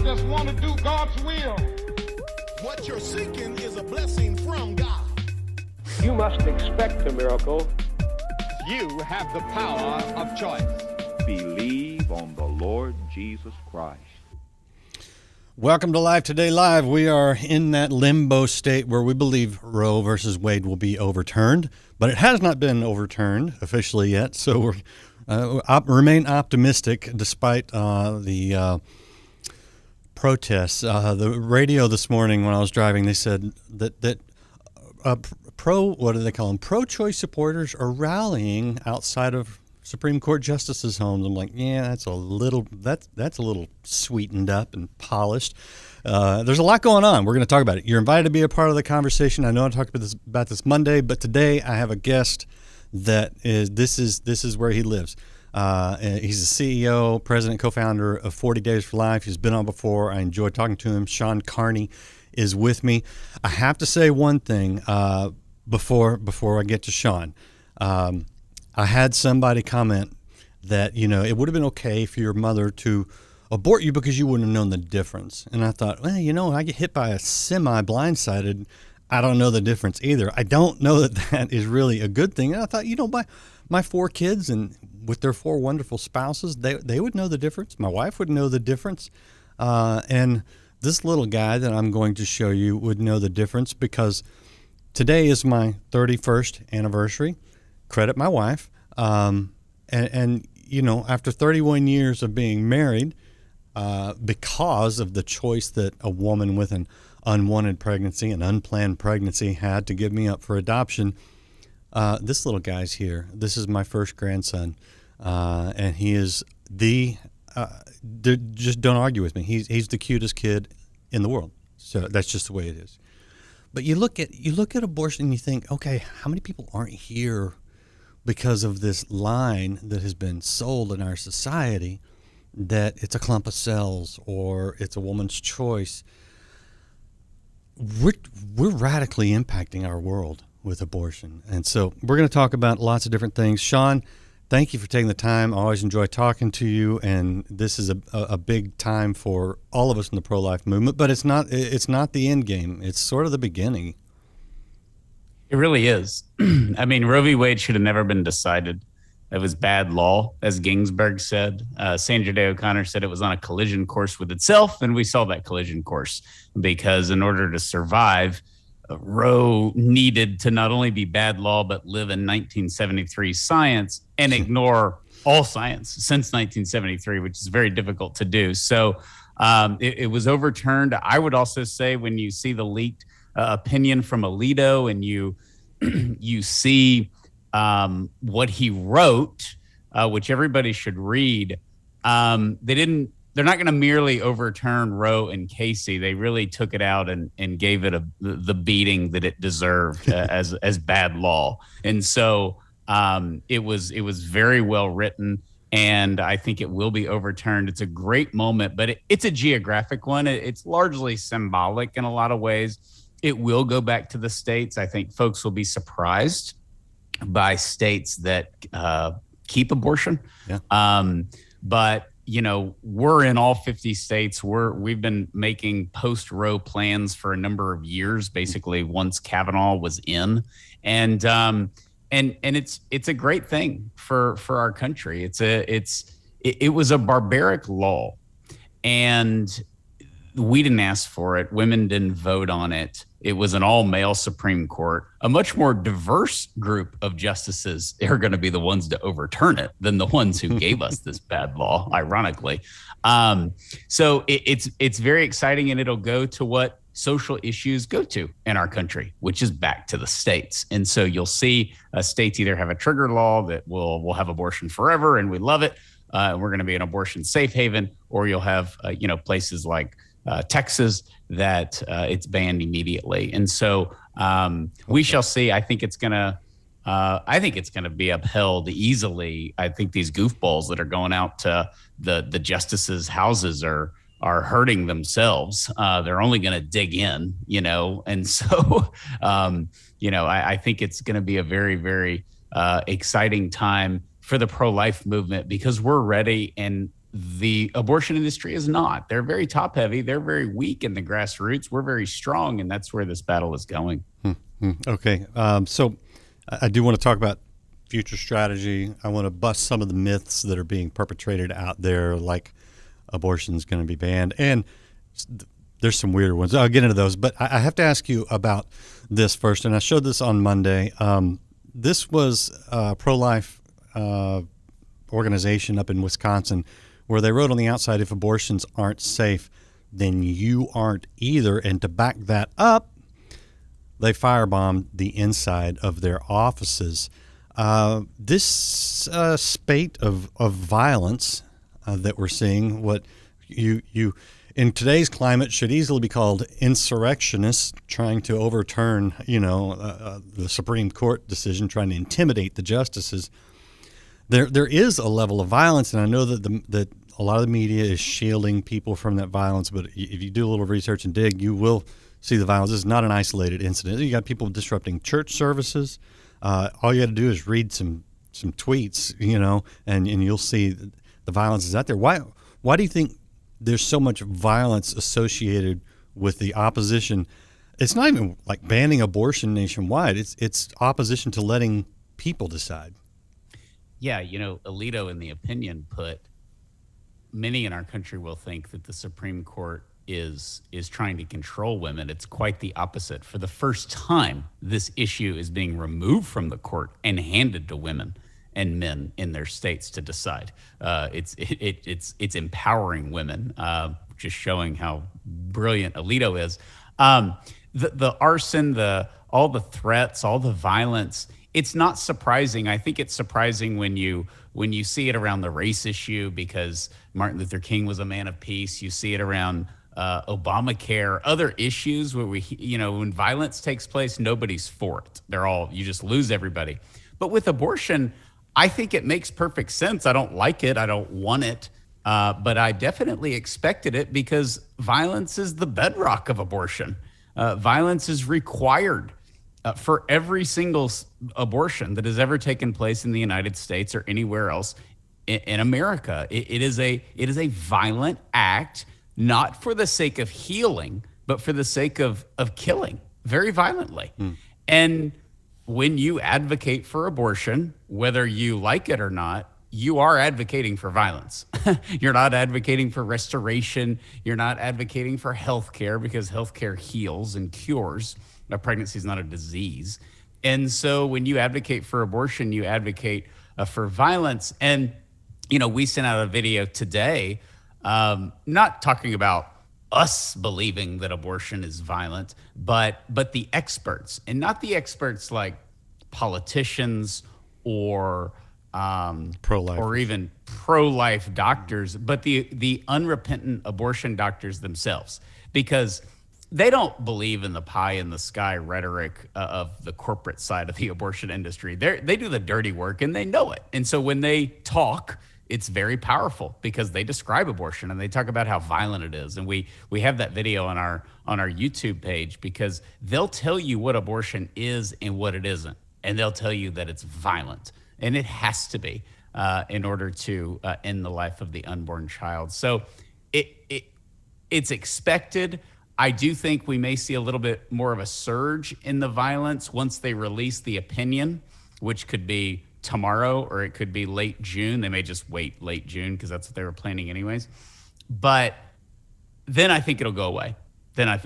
just want to do God's will. What you're seeking is a blessing from God. You must expect a miracle. You have the power of choice. Believe on the Lord Jesus Christ. Welcome to Live Today Live. We are in that limbo state where we believe Roe versus Wade will be overturned, but it has not been overturned officially yet. So we remain optimistic despite the protests. The radio this morning when I was driving, they said that pro-choice supporters are rallying outside of Supreme Court justices' homes. I'm like, yeah, that's a little sweetened up and polished. There's a lot going on. We're going to talk about it. You're invited to be a part of the conversation. I know I talked about this Monday, but today I have a guest that this is where he lives. He's the CEO, president, co-founder of 40 Days for Life. He's been on before. I enjoy talking to him. Shawn Carney is with me. I have to say one thing before I get to Shawn. I had somebody comment that, it would have been okay for your mother to abort you because you wouldn't have known the difference. And I thought, well, I get hit by a semi blindsided. I don't know the difference either. I don't know that is really a good thing. And I thought, my 4 kids and with their 4 wonderful spouses, they would know the difference. My wife would know the difference. And this little guy that I'm going to show you would know the difference because today is my 31st anniversary. Credit my wife. And after 31 years of being married, because of the choice that a woman with an unwanted pregnancy, an unplanned pregnancy had to give me up for adoption, this little guy's here. This is my first grandson. And he is just don't argue with me. He's the cutest kid in the world. So that's just the way it is. But you look at abortion and you think, okay, how many people aren't here because of this line that has been sold in our society that it's a clump of cells or it's a woman's choice? We're radically impacting our world with abortion. And so we're going to talk about lots of different things. Shawn, thank you for taking the time. I always enjoy talking to you, and this is a big time for all of us in the pro-life movement, but it's not the end game. It's sort of the beginning. It really is. I mean, Roe v. Wade should have never been decided. It was bad law, as Ginsburg said. Sandra Day O'Connor said it was on a collision course with itself, and we saw that collision course because in order to survive, Roe needed to not only be bad law, but live in 1973 science and ignore all science since 1973, which is very difficult to do. So it was overturned. I would also say when you see the leaked opinion from Alito and you see what he wrote, which everybody should read, they're not going to merely overturn Roe and Casey. They really took it out and gave it the beating that it deserved as bad law. And so it was very well written, and I think it will be overturned. It's a great moment, but it's a geographic one. It's largely symbolic in a lot of ways. It will go back to the states. I think folks will be surprised by states that keep abortion. Yeah. But we're in all 50 states. We've been making post-Roe plans for a number of years, basically once Kavanaugh was in, and it's a great thing for our country. It was a barbaric law, and we didn't ask for it. Women didn't vote on it. It was an all-male Supreme Court. A much more diverse group of justices are going to be the ones to overturn it than the ones who gave us this bad law, ironically. So it's very exciting, and it'll go to what social issues go to in our country, which is back to the states. And so you'll see states either have a trigger law that will have abortion forever, and we love it. We're going to be an abortion safe haven, or you'll have places like Texas that it's banned immediately. And so we shall see. I think it's going to be upheld easily. I think these goofballs that are going out to the justices' houses are hurting themselves. They're only going to dig in, and so I think it's going to be a very, very exciting time for the pro-life movement because we're ready. And The abortion industry is not. They're very top heavy. They're very weak in the grassroots. We're very strong, and that's where this battle is going. Okay. So I do want to talk about future strategy. I want to bust some of the myths that are being perpetrated out there, like abortion is going to be banned. And there's some weirder ones. I'll get into those. But I have to ask you about this first. And I showed this on Monday. This was a pro-life organization up in Wisconsin where they wrote on the outside, if abortions aren't safe, then you aren't either. And to back that up, they firebombed the inside of their offices. This spate of violence that we're seeing, what you in today's climate should easily be called insurrectionists trying to overturn, the Supreme Court decision, trying to intimidate the justices. There is a level of violence, and I know that a lot of the media is shielding people from that violence. But if you do a little research and dig, you will see the violence. This is not an isolated incident. You got people disrupting church services. All you got to do is read some tweets, and you'll see the violence is out there. Why do you think there's so much violence associated with the opposition? It's not even like banning abortion nationwide. It's opposition to letting people decide. Yeah, Alito in the opinion put, many in our country will think that the Supreme Court is trying to control women. It's quite the opposite. For the first time, this issue is being removed from the court and handed to women and men in their states to decide. It's empowering women, just showing how brilliant Alito is. The arson, all the threats, all the violence. It's not surprising. I think it's surprising when you see it around the race issue, because Martin Luther King was a man of peace. You see it around Obamacare, other issues where when violence takes place, nobody's for it. You just lose everybody. But with abortion, I think it makes perfect sense. I don't like it. I don't want it. But I definitely expected it, because violence is the bedrock of abortion. Violence is required for every single abortion that has ever taken place in the United States or anywhere else in America. It is a violent act, not for the sake of healing, but for the sake of killing very violently. And when you advocate for abortion, whether you like it or not, you are advocating for violence. You're not advocating for restoration. You're not advocating for health care, because health care heals and cures. A pregnancy is not a disease. And so when you advocate for abortion, you advocate for violence. And, we sent out a video today, not talking about us believing that abortion is violent, but the experts, and not the experts like politicians or pro-life, or even pro-life doctors, but the unrepentant abortion doctors themselves, because they don't believe in the pie in the sky rhetoric of the corporate side of the abortion industry. They do the dirty work, and they know it. And so when they talk, it's very powerful, because they describe abortion and they talk about how violent it is. And we have that video on our YouTube page, because they'll tell you what abortion is and what it isn't. And they'll tell you that it's violent, and it has to be in order to end the life of the unborn child. So it's expected. I do think we may see a little bit more of a surge in the violence once they release the opinion, which could be tomorrow, or it could be late June. They may just wait late June, because that's what they were planning anyways. But then I think it'll go away. And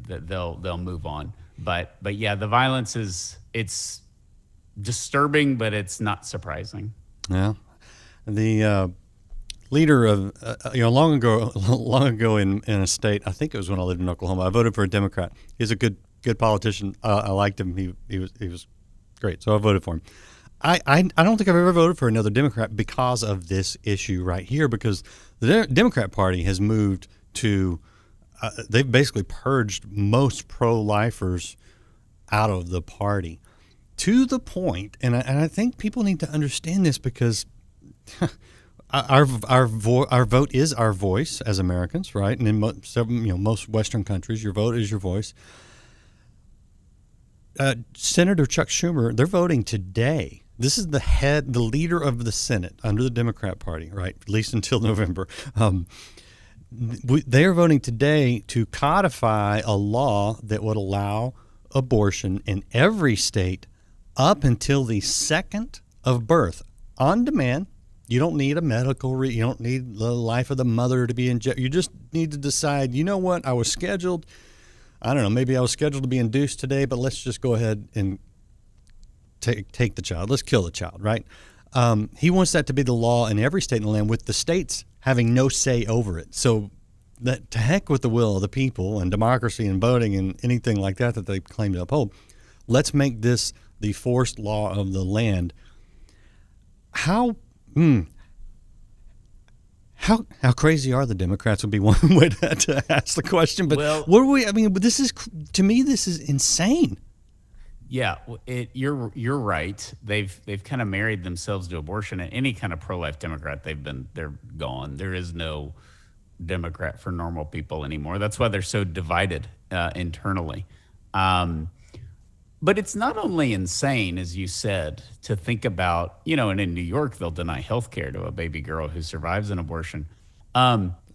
they'll move on. But yeah, the violence it's disturbing, but it's not surprising. Yeah, the leader of long ago in a state, I think it was when I lived in Oklahoma, I voted for a Democrat. He's a good politician. I liked him. He was great, so I voted for him. I don't think I've ever voted for another Democrat because of this issue right here, because the Democrat Party has moved to they've basically purged most pro-lifers out of the party, to the point, and I think people need to understand this, because our vote is our voice as Americans, right? And in most Western countries, your vote is your voice. Senator Chuck Schumer, they're voting today This is the leader of the Senate under the Democrat Party, right? At least until November. They are voting today to codify a law that would allow abortion in every state up until the second of birth, on demand. You don't need a medical you don't need the life of the mother to be injected. You just need to decide, you know what, I was scheduled to be induced today, but let's just go ahead and take the child. Let's kill the child, right? He wants that to be the law in every state in the land, with the states having no say over it. So that, to heck with the will of the people and democracy and voting and anything like that they claim to uphold. Let's make this the forced law of the land. How crazy are the Democrats would be one way to ask the question. But this is insane. Yeah, you're right. They've kind of married themselves to abortion. And any kind of pro-life Democrat, they're gone. There is no Democrat for normal people anymore. That's why they're so divided internally. But it's not only insane, as you said, to think about, and in New York, they'll deny health care to a baby girl who survives an abortion.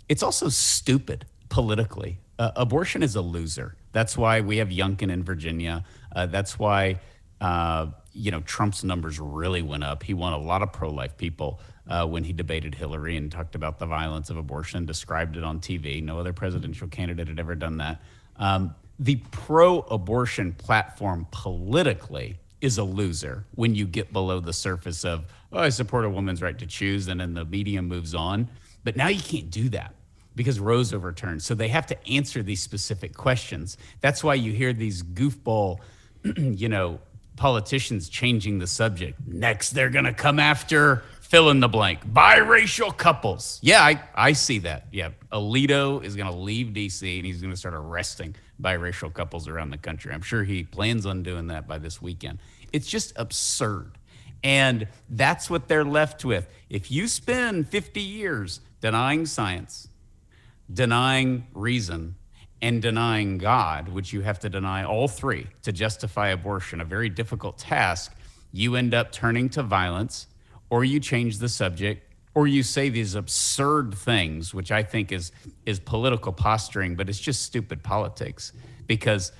It's also stupid politically. Abortion is a loser. That's why we have Youngkin in Virginia. That's why, Trump's numbers really went up. He won a lot of pro-life people when he debated Hillary and talked about the violence of abortion, described it on TV. No other presidential candidate had ever done that. The pro-abortion platform politically is a loser when you get below the surface of, I support a woman's right to choose, and then the media moves on. But now you can't do that because Roe's overturned. So they have to answer these specific questions. That's why you hear these goofball, politicians changing the subject. Next, they're going to come after fill in the blank, biracial couples. Yeah, I see that. Yeah, Alito is going to leave D.C. and he's going to start arresting biracial couples around the country. I'm sure he plans on doing that by this weekend. It's just absurd. And that's what they're left with. If you spend 50 years denying science, denying reason, and denying God, which you have to deny all three to justify abortion, a very difficult task, you end up turning to violence, or you change the subject, or you say these absurd things, which I think is political posturing, but it's just stupid politics, because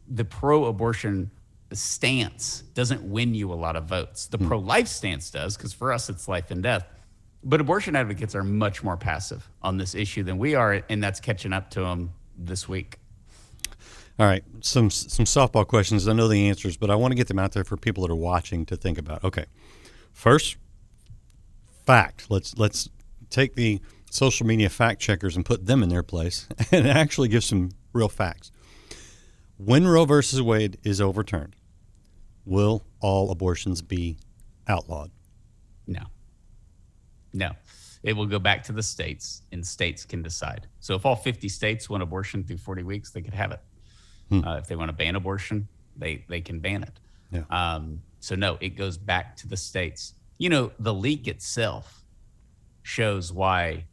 the pro-abortion stance doesn't win you a lot of votes. The pro-life stance does, because for us it's life and death. But abortion advocates are much more passive on this issue than we are, and that's catching up to them this week. All right, some softball questions. I know the answers, but I want to get them out there for people that are watching to think about. Okay. First, fact. Let's take the social media fact checkers and put them in their place and actually give some real facts. When Roe versus Wade is overturned, will all abortions be outlawed? No. It will go back to the states, and states can decide. So if all 50 states want abortion through 40 weeks, they could have it. If they want to ban abortion, they can ban it. Yeah. So no, it goes back to the states. The leak itself shows why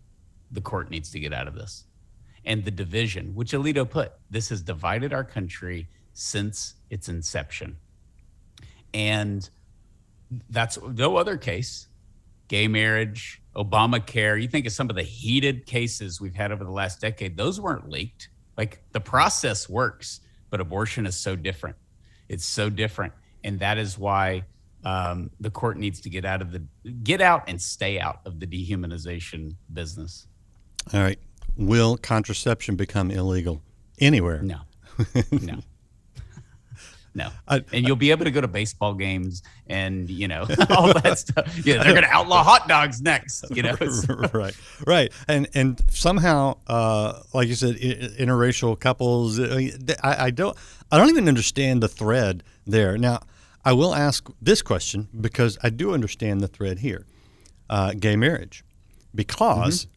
the court needs to get out of this. And the division, which Alito put, this has divided our country since its inception. And that's no other case. Gay marriage, Obamacare, you think of some of the heated cases we've had over the last decade, those weren't leaked. Like, the process works, but abortion is so different. It's so different. And that is why the court needs to get out and stay out of the dehumanization business. All right. Will contraception become illegal anywhere? No. And you'll be able to go to baseball games and, all that stuff. Yeah, they're going to outlaw hot dogs next, Right. And somehow, like you said, interracial couples, I don't even understand the thread there. Now, I will ask this question because I do understand the thread here. Gay marriage, because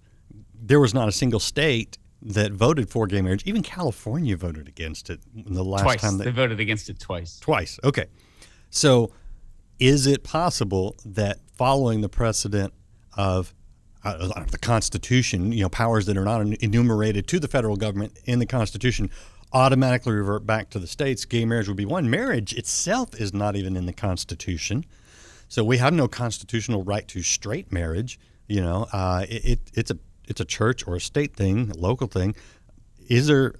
there was not a single state that voted for gay marriage. Even California voted against it the last time. They voted against it twice. Okay. So is it possible that following the precedent of the Constitution, powers that are not enumerated to the federal government in the Constitution automatically revert back to the states? Gay marriage would be one. Marriage itself is not even in the Constitution. So we have no constitutional right to straight marriage. You know, it's a church or a state thing, a local thing. Is there?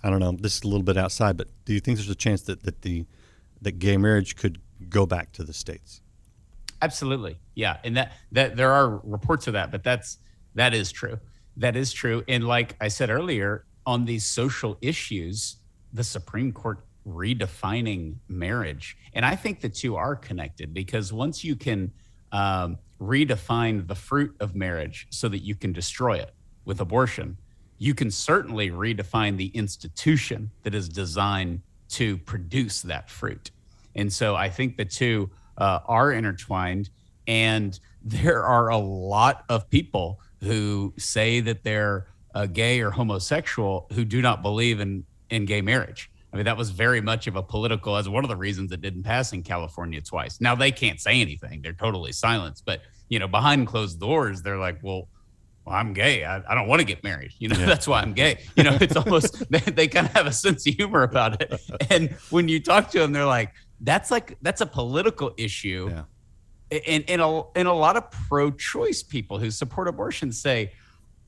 I don't know. This is a little bit outside, but do you think there's a chance that gay marriage could go back to the states? Absolutely, yeah. And that there are reports of that, but that is true. That is true. And like I said earlier, on these social issues, the Supreme Court redefining marriage, and I think the two are connected, because once you can redefine the fruit of marriage so that you can destroy it with abortion, you can certainly redefine the institution that is designed to produce that fruit. And so I think the two are intertwined. And there are a lot of people who say that they're gay or homosexual who do not believe in gay marriage. I mean, that was very much of a political, as one of the reasons it didn't pass in California twice. Now, they can't say anything. They're totally silenced. But, you know, behind closed doors, they're like, well, I'm gay. I don't want to get married. You know, that's why I'm gay. You know, it's almost, they kind of have a sense of humor about it. And when you talk to them, they're like, that's a political issue. Yeah. And a lot of pro-choice people who support abortion say,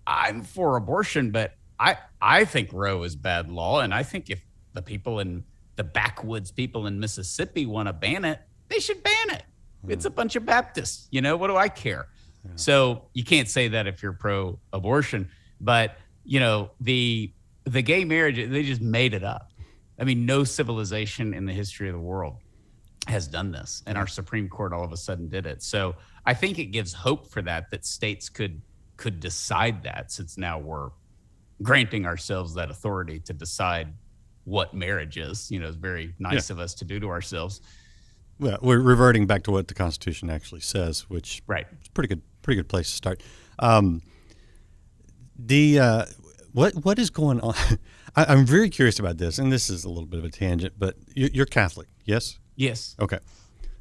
I'm for abortion, but I think Roe is bad law. And I think if the people in the backwoods people in Mississippi want to ban it, they should ban it. It's a bunch of Baptists. You know, what do I care? Yeah. So you can't say that if you're pro-abortion, but you know, the gay marriage, they just made it up. I mean, no civilization in the history of the world has done this, and our Supreme Court all of a sudden did it. So I think it gives hope for that states could decide that, since now we're granting ourselves that authority to decide what marriage is. You know, it's very nice of us to do to ourselves. Well, we're reverting back to what the Constitution actually says, which is a pretty good place to start. What is going on? I'm very curious about this, and this is a little bit of a tangent, but you're Catholic, yes? Yes. Okay.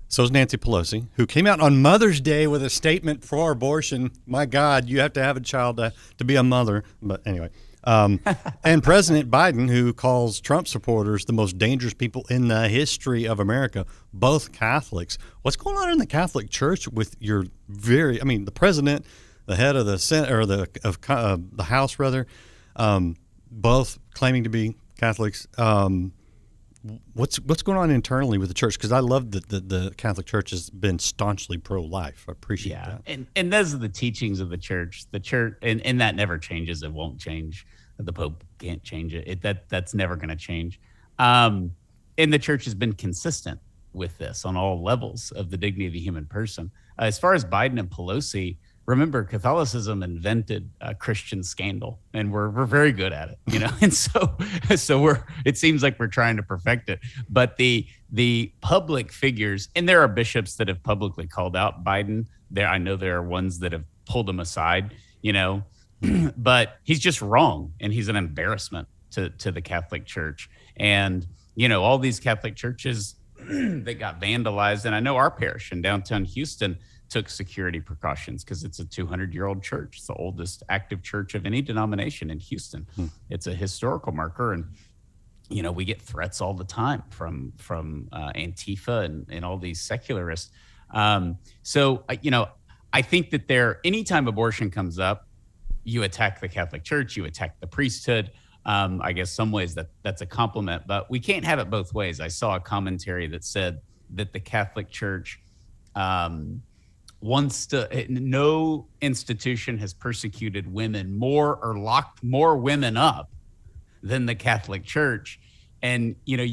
So is Nancy Pelosi, who came out on Mother's Day with a statement for abortion. My God, you have to have a child to be a mother. But anyway. And President Biden, who calls Trump supporters the most dangerous people in the history of America, both Catholics. What's going on in the Catholic Church with the president, the head of the Senate, or the House rather, both claiming to be Catholics. What's going on internally with the church? Because I love that the Catholic Church has been staunchly pro-life. I appreciate that. And those are the teachings of the church. The church, and that never changes. It won't change. The Pope can't change it. That's never going to change. And the church has been consistent with this on all levels of the dignity of the human person. As far as Biden and Pelosi, remember, Catholicism invented Christian scandal, and we're very good at it, you know. And so it seems like we're trying to perfect it. But the public figures, and there are bishops that have publicly called out Biden. I know there are ones that have pulled him aside, you know. But he's just wrong, and he's an embarrassment to the Catholic Church. And you know, all these Catholic churches that got vandalized, and I know our parish in downtown Houston took security precautions because it's a 200-year-old church. It's the oldest active church of any denomination in Houston. It's a historical marker, and you know, we get threats all the time from Antifa and all these secularists. So you know, I think that anytime abortion comes up, you attack the Catholic Church, you attack the priesthood. I guess some ways that's a compliment, but we can't have it both ways. I saw a commentary that said that the Catholic Church no institution has persecuted women more or locked more women up than the Catholic Church. And, you know,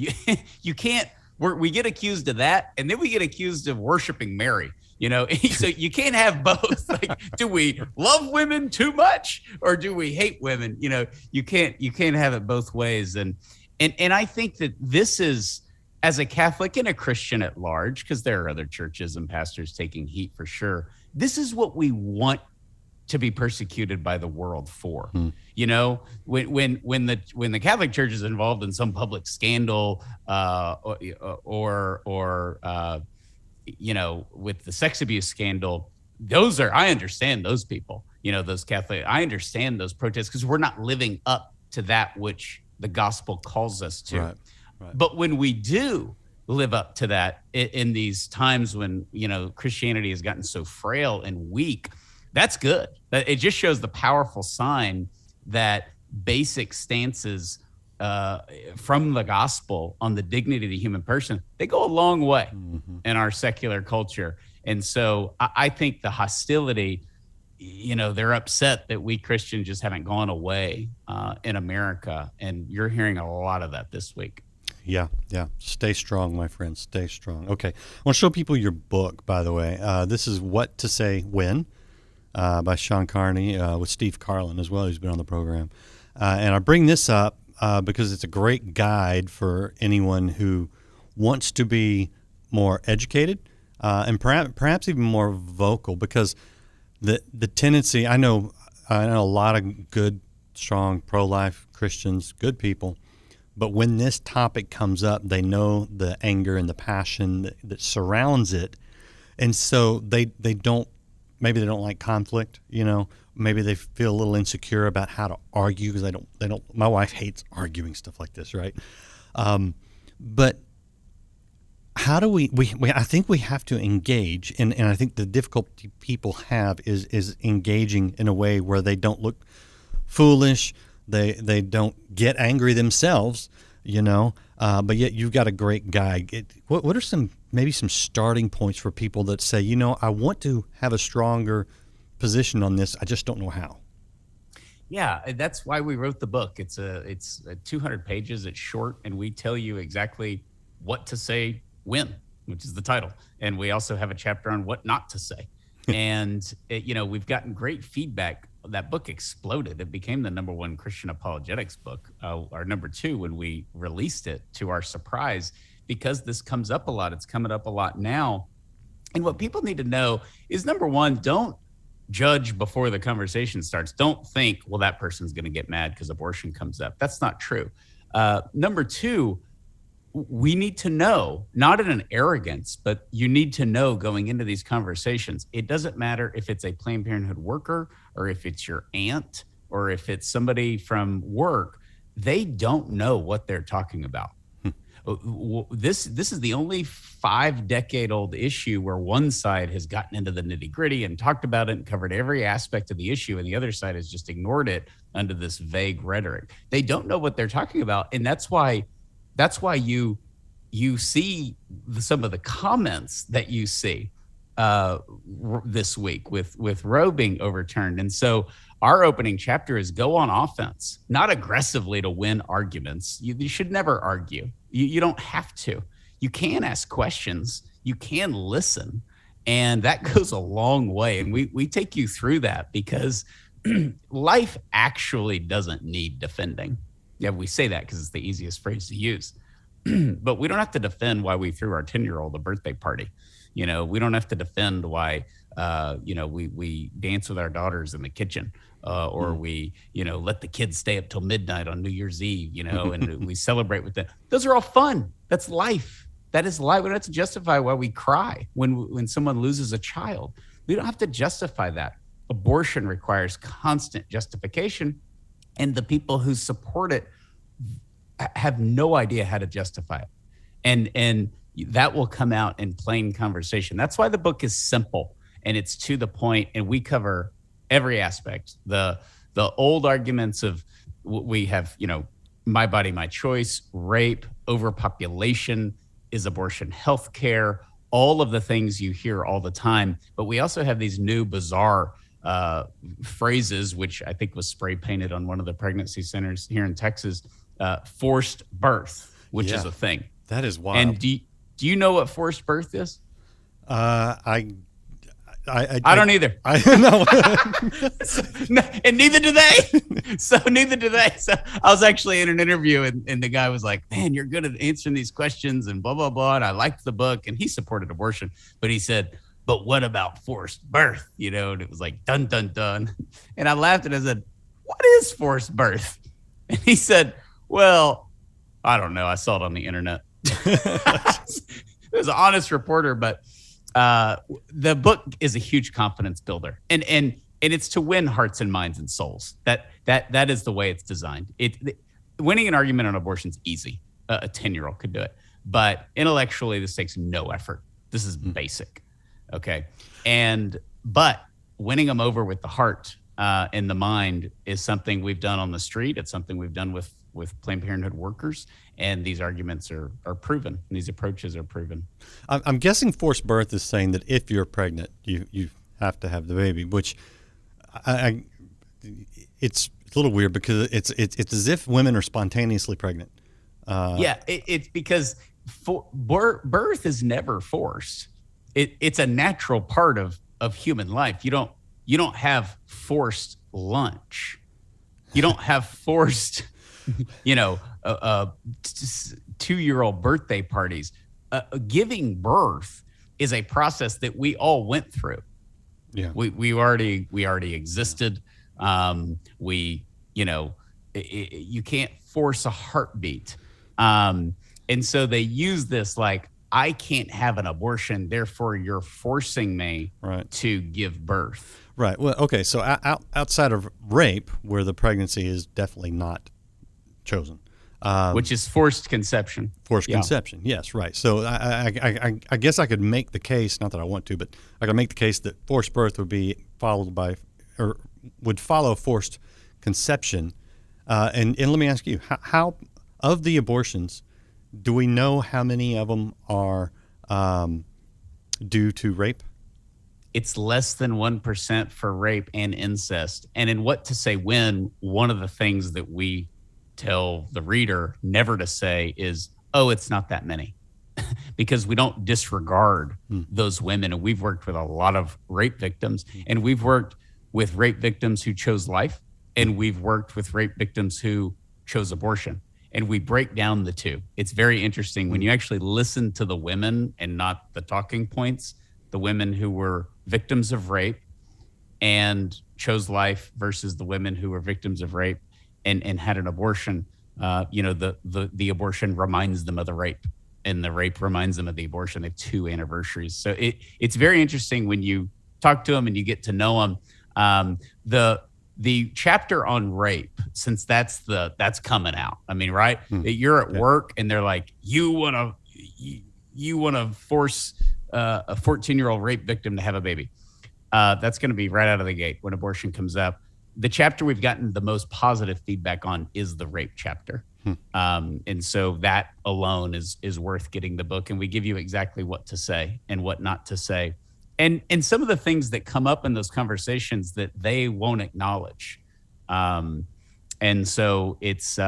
you can't, we get accused of that, and then we get accused of worshiping Mary. You know, so you can't have both. Like, do we love women too much, or do we hate women? You know, you can't have it both ways. And I think that this is, as a Catholic and a Christian at large, because there are other churches and pastors taking heat for sure, this is what we want to be persecuted by the world for. You know, when the Catholic Church is involved in some public scandal or you know, with the sex abuse scandal, I understand those people, you know, those Catholic, I understand those protests, because we're not living up to that which the gospel calls us to. Right. But when we do, live up to that in these times when, Christianity has gotten so frail and weak. That's good. It just shows the powerful sign that basic stances from the gospel on the dignity of the human person, they go a long way in our secular culture. And so I think the hostility, they're upset that we Christians just haven't gone away in America. And you're hearing a lot of that this week. Yeah. Stay strong, my friends. Stay strong. Okay. I want to show people your book, by the way. This is What to Say When by Shawn Carney with Steve Carlin as well, who's been on the program. And I bring this up because it's a great guide for anyone who wants to be more educated and perhaps even more vocal, because the tendency, I know a lot of good, strong, pro-life Christians, good people, but when this topic comes up, they know the anger and the passion that surrounds it, and so they don't like conflict. Maybe they feel a little insecure about how to argue because they don't. My wife hates arguing stuff like this, right? But how do we I think we have to engage, and I think the difficulty people have is engaging in a way where they don't look foolish. They don't get angry themselves, but yet you've got a great guide. What are maybe some starting points for people that say, I want to have a stronger position on this, I just don't know how? Yeah, that's why we wrote the book. It's 200 pages. It's short, and we tell you exactly what to say when, which is the title. And we also have a chapter on what not to say. And we've gotten great feedback. That book exploded. It became the #1 Christian apologetics book, our #2 when we released it, to our surprise, because this comes up a lot. It's coming up a lot now. And what people need to know is, #1, don't judge before the conversation starts. Don't think, well, that person's going to get mad because abortion comes up. That's not true. #2, we need to know, not in an arrogance, but you need to know going into these conversations. It doesn't matter if it's a Planned Parenthood worker or if it's your aunt or if it's somebody from work. They don't know what they're talking about. This is the only 5-decade-old issue where one side has gotten into the nitty-gritty and talked about it and covered every aspect of the issue, and the other side has just ignored it under this vague rhetoric. They don't know what they're talking about, and that's why you see some of the comments that you see this week with Roe being overturned. And so our opening chapter is go on offense, not aggressively to win arguments. You should never argue. You don't have to. You can ask questions. You can listen. And that goes a long way. And we take you through that because life actually doesn't need defending. Yeah, we say that because it's the easiest phrase to use. But we don't have to defend why we threw our 10-year-old a birthday party. We don't have to defend why, we dance with our daughters in the kitchen, or we, let the kids stay up till midnight on New Year's Eve, and we celebrate with them. Those are all fun. That's life. That is life. We don't have to justify why we cry when someone loses a child. We don't have to justify that. Abortion requires constant justification, and the people who support it have no idea how to justify it. And that will come out in plain conversation. That's why the book is simple and it's to the point, and we cover every aspect. The old arguments of we have, my body, my choice, rape, overpopulation, is abortion health care, all of the things you hear all the time. But we also have these new bizarre phrases, which I think was spray painted on one of the pregnancy centers here in Texas, forced birth, which is a thing. That is wild. And do you know what forced birth is? I don't either. I know. And neither do they. So I was actually in an interview and the guy was like, man, you're good at answering these questions and blah, blah, blah. And I liked the book, and he supported abortion, but he said, but what about forced birth? And it was like, dun, dun, dun. And I laughed and I said, what is forced birth? And he said, well, I don't know. I saw it on the internet. It was an honest reporter, but the book is a huge confidence builder, and it's to win hearts and minds and souls. That is the way it's designed. Winning an argument on abortion is easy. A 10-year-old could do it. But intellectually, this takes no effort. This is basic. Okay. But winning them over with the heart and the mind is something we've done on the street. It's something we've done with Planned Parenthood workers. And these arguments are proven. And these approaches are proven. I'm guessing forced birth is saying that if you're pregnant, you have to have the baby, which it's a little weird because it's as if women are spontaneously pregnant. It's because birth is never forced. It's a natural part of human life. You don't have forced lunch. You don't have forced, 2-year-old birthday parties. Giving birth is a process that we all went through. Yeah, we already existed. You can't force a heartbeat. And so they use this like, I can't have an abortion, therefore you're forcing me to give birth. Right. Well, okay. So outside of rape, where the pregnancy is definitely not chosen, which is forced conception. Forced conception. Yes. Right. So I guess I could make the case, not that I want to, but I could make the case that forced birth would be followed by, or would follow forced conception. And let me ask you, how of the abortions, do we know how many of them are due to rape? It's less than 1% for rape and incest. And in What to Say When, one of the things that we tell the reader never to say is, oh, it's not that many. Because we don't disregard those women. And we've worked with a lot of rape victims. And we've worked with rape victims who chose life. And we've worked with rape victims who chose abortion. And we break down the two. It's very interesting when you actually listen to the women and not the talking points, the women who were victims of rape and chose life versus the women who were victims of rape and had an abortion. The abortion reminds them of the rape and the rape reminds them of the abortion. They have 2 anniversaries. So it's very interesting when you talk to them and you get to know them. The chapter on rape, since that's coming out. I mean, right? You're at work and they're like, you want to force a 14-year-old rape victim to have a baby. That's going to be right out of the gate when abortion comes up. The chapter we've gotten the most positive feedback on is the rape chapter. And so that alone is worth getting the book. And we give you exactly what to say and what not to say. And some of the things that come up in those conversations that they won't acknowledge. And so it's,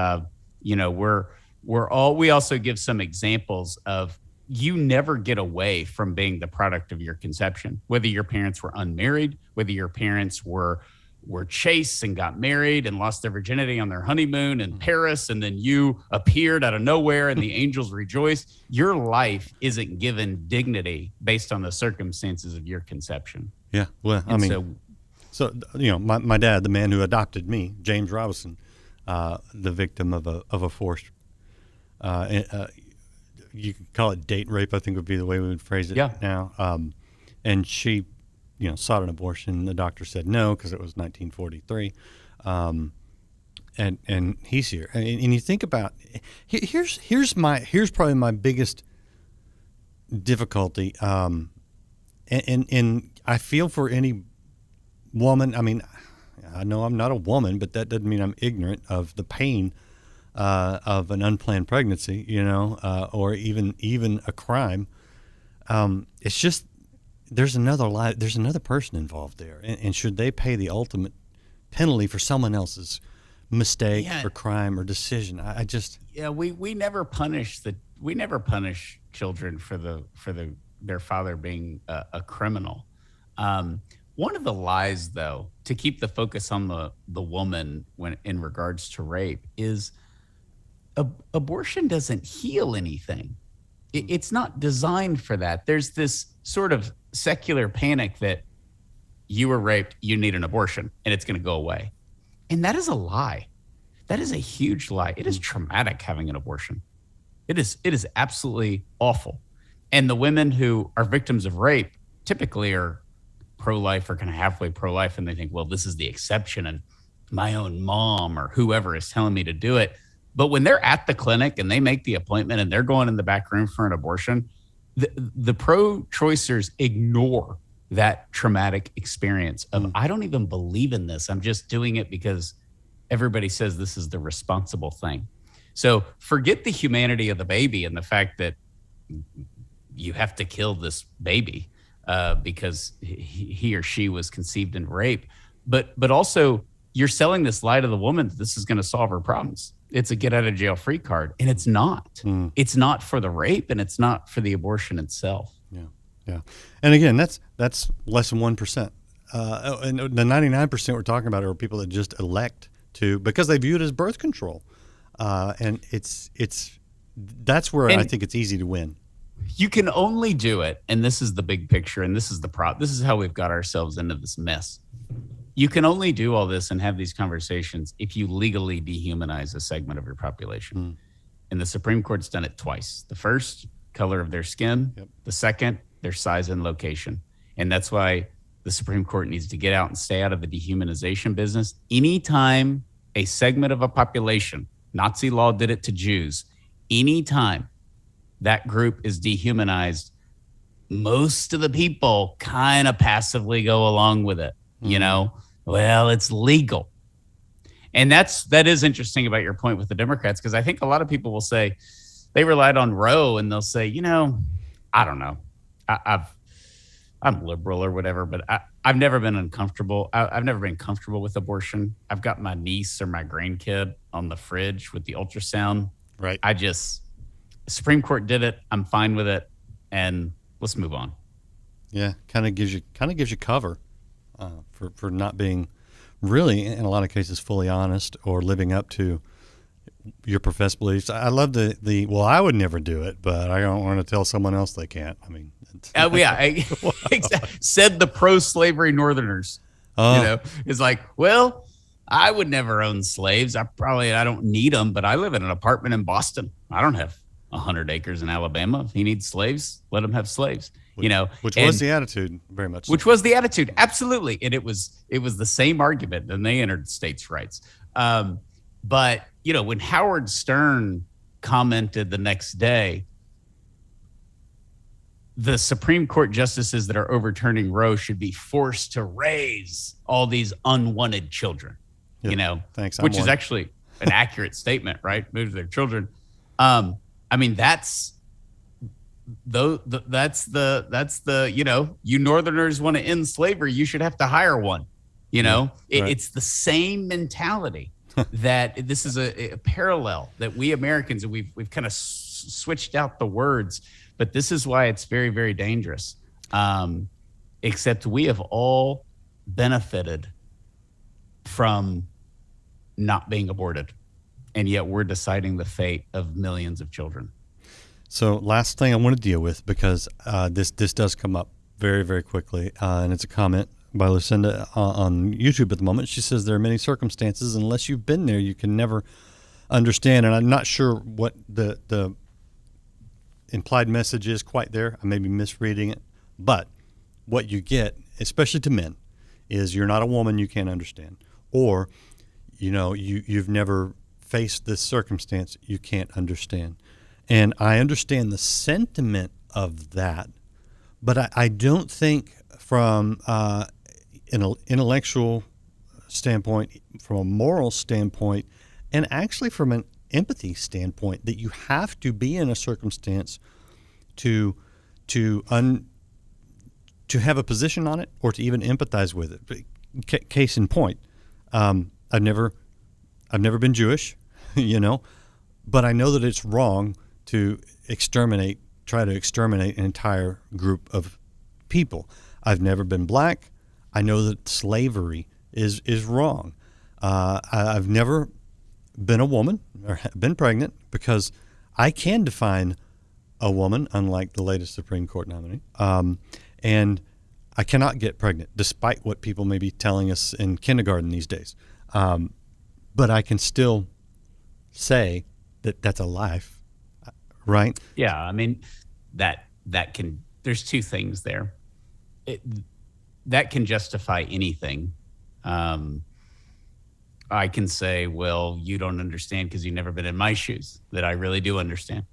we also give some examples of you never get away from being the product of your conception, whether your parents were unmarried, whether your parents were chased and got married and lost their virginity on their honeymoon in Paris, and then you appeared out of nowhere and the angels rejoiced. Your life isn't given dignity based on the circumstances of your conception. Yeah, well, so my dad, the man who adopted me, James Robinson, the victim of a forced, you could call it date rape, I think would be the way we would phrase it now. And she sought an abortion. The doctor said no because it was 1943, and he's here. And you think about here's probably my biggest difficulty. And I feel for any woman. I mean, I know I'm not a woman, but that doesn't mean I'm ignorant of the pain of an unplanned pregnancy, or even a crime. It's just. There's another life. There's another person involved there, and should they pay the ultimate penalty for someone else's mistake or crime or decision? We never punish children for their father being a criminal. One of the lies, though, to keep the focus on the woman when in regards to rape is abortion doesn't heal anything. It's not designed for that. There's this sort of secular panic that you were raped, you need an abortion, and it's going to go away. And that is a lie. That is a huge lie. It is traumatic having an abortion. It is absolutely awful. And the women who are victims of rape typically are pro-life or kind of halfway pro-life, and they think, well, this is the exception, and my own mom or whoever is telling me to do it. But when they're at the clinic and they make the appointment and they're going in the back room for an abortion, the pro-choicers ignore that traumatic experience of, I don't even believe in this. I'm just doing it because everybody says this is the responsible thing. So forget the humanity of the baby and the fact that you have to kill this baby because he or she was conceived in rape. But also you're selling this lie to the woman that this is going to solve her problems. It's a get out of jail free card. And it's not. It's not for the rape and it's not for the abortion itself. Yeah. And again, that's less than 1%. And the 99% we're talking about are people that just elect to, because they view it as birth control. And that's where I think it's easy to win. You can only do it, and this is the big picture, and this is the this is how we've got ourselves into this mess. You can only do all this and have these conversations if you legally dehumanize a segment of your population. And the Supreme Court's done it twice. The first, color of their skin. Yep. The second, their size and location. And that's why the Supreme Court needs to get out and stay out of the dehumanization business. Anytime a segment of a population, Nazi law did it to Jews, anytime that group is dehumanized, most of the people kind of passively go along with it. You know, well, it's legal. And that is interesting about your point with the Democrats, because I think a lot of people will say they relied on Roe and they'll say, you know, I don't know. I'm liberal or whatever, but I've never been uncomfortable. I've never been comfortable with abortion. I've got my niece or my grandkid on the fridge with the ultrasound. Right. Supreme Court did it. I'm fine with it. And let's move on. Yeah. Kind of gives you cover for not being really, in a lot of cases, fully honest or living up to your professed beliefs. I love well, I would never do it, but I don't want to tell someone else they can't. I mean, said the pro-slavery Northerners. You know, it's like, well, I would never own slaves. I don't need them, but I live in an apartment in Boston. I don't have 100 acres in Alabama. If he needs slaves, let him have slaves. Which was the attitude, very much. Which was the attitude, absolutely. And it was the same argument, and they entered states' rights. But when Howard Stern commented the next day, the Supreme Court justices that are overturning Roe should be forced to raise all these unwanted children. Thanks. Which is actually an accurate statement, right? Move their children. I mean, that's the you Northerners want to end slavery, you should have to hire one. It's the same mentality. That this is a parallel that we Americans, and we've kind of switched out the words, but this is why it's very, very dangerous. Except we have all benefited from not being aborted, and yet we're deciding the fate of millions of children. So last thing I want to deal with, because this does come up very, very quickly, and it's a comment by Lucinda on YouTube at the moment. She says there are many circumstances, unless you've been there, you can never understand. And I'm not sure what the implied message is quite there. I may be misreading it. But what you get, especially to men, is you're not a woman, you can't understand. Or, you've never faced this circumstance, you can't understand. And I understand the sentiment of that, but I don't think from an intellectual standpoint, from a moral standpoint, and actually from an empathy standpoint, that you have to be in a circumstance to have a position on it or to even empathize with it. Case in point, I've never been Jewish, but I know that it's wrong to try to exterminate an entire group of people. I've never been black. I know that slavery is wrong. I've never been a woman or been pregnant, because I can define a woman, unlike the latest Supreme Court nominee. And I cannot get pregnant, despite what people may be telling us in kindergarten these days. But I can still say that that's a life, right? Yeah, I mean, that can. There's two things there. That can justify anything. I can say, well, you don't understand because you've never been in my shoes, that I really do understand.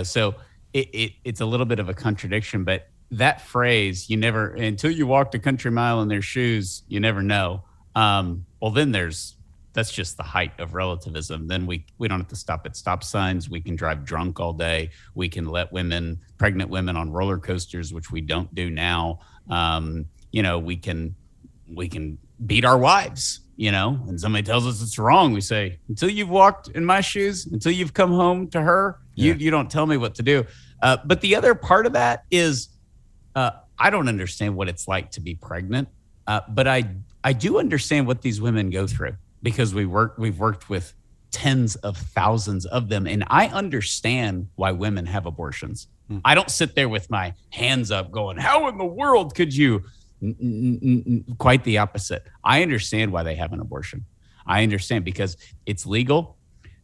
So it's a little bit of a contradiction, but that phrase, you never, until you walked a country mile in their shoes, you never know. Well, then that's just the height of relativism. Then we don't have to stop at stop signs. We can drive drunk all day. We can let pregnant women on roller coasters, which we don't do now. We can beat our wives, and somebody tells us it's wrong. We say, until you've walked in my shoes, until you've come home to her, you don't tell me what to do. But the other part of that is, I don't understand what it's like to be pregnant, but I do understand what these women go through, because we've worked with tens of thousands of them, and I understand why women have abortions. I don't sit there with my hands up going, how in the world could you? Quite the opposite. I understand why they have an abortion. I understand because it's legal.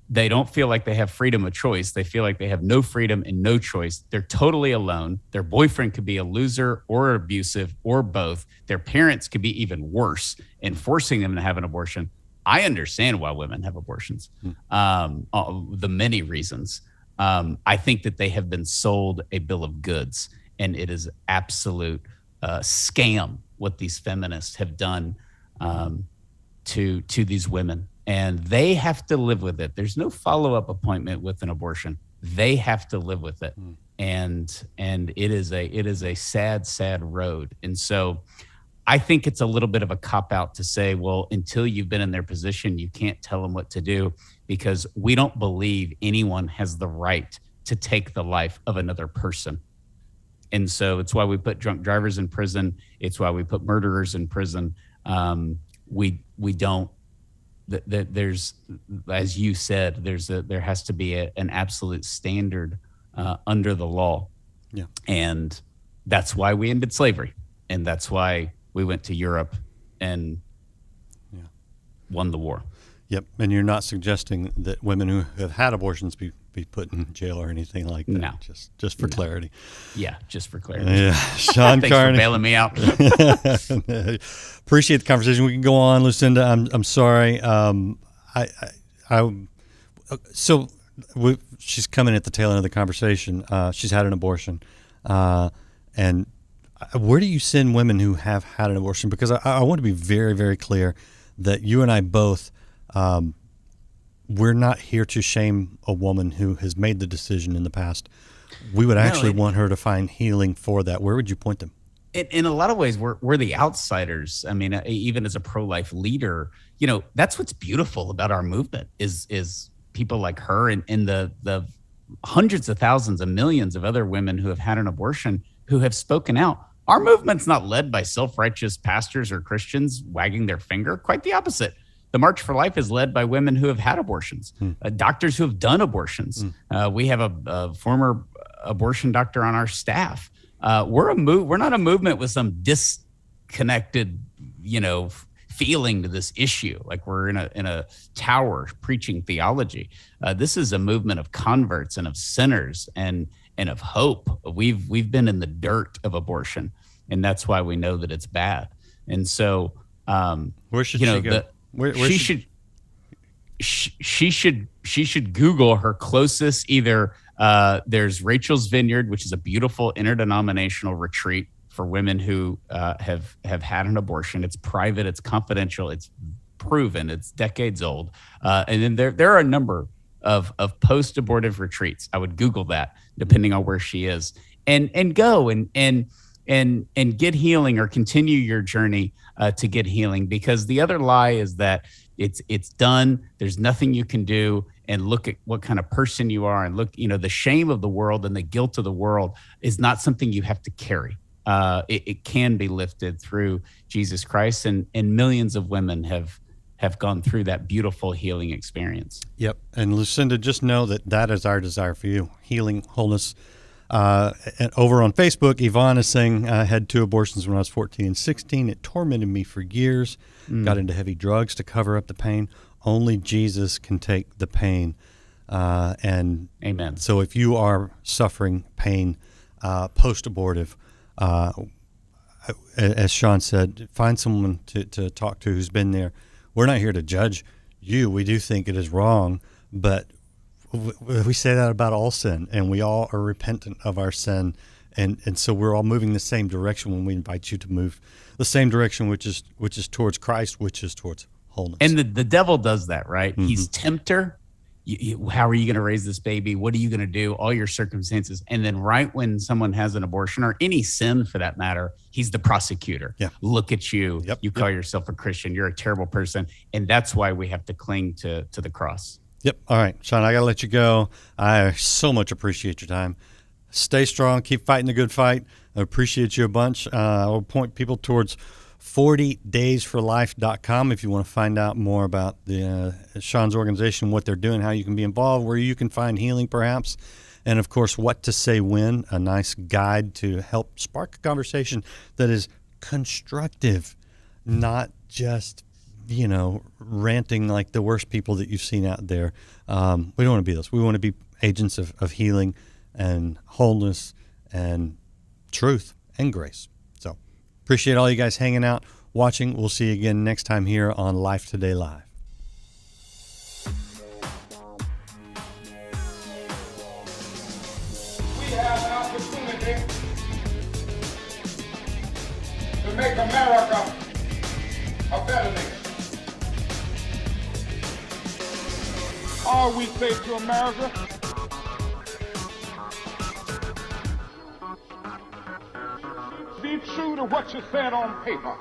They don't feel like they have freedom of choice. They feel like they have no freedom and no choice. They're totally alone. Their boyfriend could be a loser or abusive or both. Their parents could be even worse and forcing them to have an abortion. I understand why women have abortions, the many reasons. I think that they have been sold a bill of goods, and it is absolute scam what these feminists have done to these women, and they have to live with it. There's no follow-up appointment with an abortion. They have to live with it, and it is a sad road. And so I think it's a little bit of a cop-out to say, well, until you've been in their position, you can't tell them what to do, because we don't believe anyone has the right to take the life of another person. And so it's why we put drunk drivers in prison. It's why we put murderers in prison. We don't. There's, as you said, there has to be an absolute standard under the law. Yeah. And that's why we ended slavery, and that's why we went to Europe and won the war. Yep. And you're not suggesting that women who have had abortions be put in jail or anything like that. No. Just for clarity. Yeah, just for clarity. Yeah. Shawn Thanks Carney. for bailing me out. Appreciate the conversation. We can go on, Lucinda. I'm sorry. She's coming at the tail end of the conversation. She's had an abortion. And where do you send women who have had an abortion? Because I want to be very, very clear that you and I both, we're not here to shame a woman who has made the decision in the past. We would actually want her to find healing for that. Where would you point them? In a lot of ways, we're the outsiders. I mean, even as a pro-life leader, that's what's beautiful about our movement is people like her and the hundreds of thousands of millions of other women who have had an abortion who have spoken out. Our movement's not led by self-righteous pastors or Christians wagging their finger. Quite the opposite. The March for Life is led by women who have had abortions, doctors who have done abortions. We have a former abortion doctor on our staff. We're not a movement with some disconnected, feeling to this issue, like we're in a tower preaching theology. This is a movement of converts and of sinners and of hope. We've been in the dirt of abortion, and that's why we know that it's bad. And so, where should she go? She should Google her closest. Either there's Rachel's Vineyard, which is a beautiful interdenominational retreat for women who have had an abortion. It's private, it's confidential, it's proven, it's decades old. And then there are a number of post-abortive retreats. I would Google that, depending on where she is, and go and get healing, or continue your journey to get healing. Because the other lie is that it's done. There's nothing you can do. And look at what kind of person you are. And look, the shame of the world and the guilt of the world is not something you have to carry. It can be lifted through Jesus Christ, and millions of women have gone through that beautiful healing experience. Yep. And Lucinda, just know that is our desire for you. Healing, wholeness. And over on Facebook, Yvonne is saying, I had 2 abortions when I was 14 and 16. It tormented me for years. Got into heavy drugs to cover up the pain. Only Jesus can take the pain. And amen. So if you are suffering pain post-abortive, as Shawn said, find someone to talk to who's been there. We're not here to judge we do think it is wrong, but we say that about all sin, and we all are repentant of our sin. And so we're all moving the same direction when we invite you to move the same direction, which is towards Christ, which is towards wholeness. And the devil does that, right? Mm-hmm. He's tempter. How are you going to raise this baby? What are you going to do? All your circumstances. And then right when someone has an abortion or any sin for that matter, he's the prosecutor. Yeah. Look at you. Yep. You call yourself a Christian. You're a terrible person. And that's why we have to cling to the cross. Yep. All right, Shawn, I got to let you go. I so much appreciate your time. Stay strong. Keep fighting the good fight. I appreciate you a bunch. I'll point people towards 40daysforlife.com if you want to find out more about the Shawn's organization, what they're doing, how you can be involved, where you can find healing perhaps, and of course, What to Say When, a nice guide to help spark a conversation that is constructive, not just, ranting like the worst people that you've seen out there. We don't want to be those. We want to be agents of healing and wholeness and truth and grace. So appreciate all you guys hanging out, watching. We'll see you again next time here on Life Today Live. We have an opportunity to make America a better nation. All we say to America, be true to what you said on paper.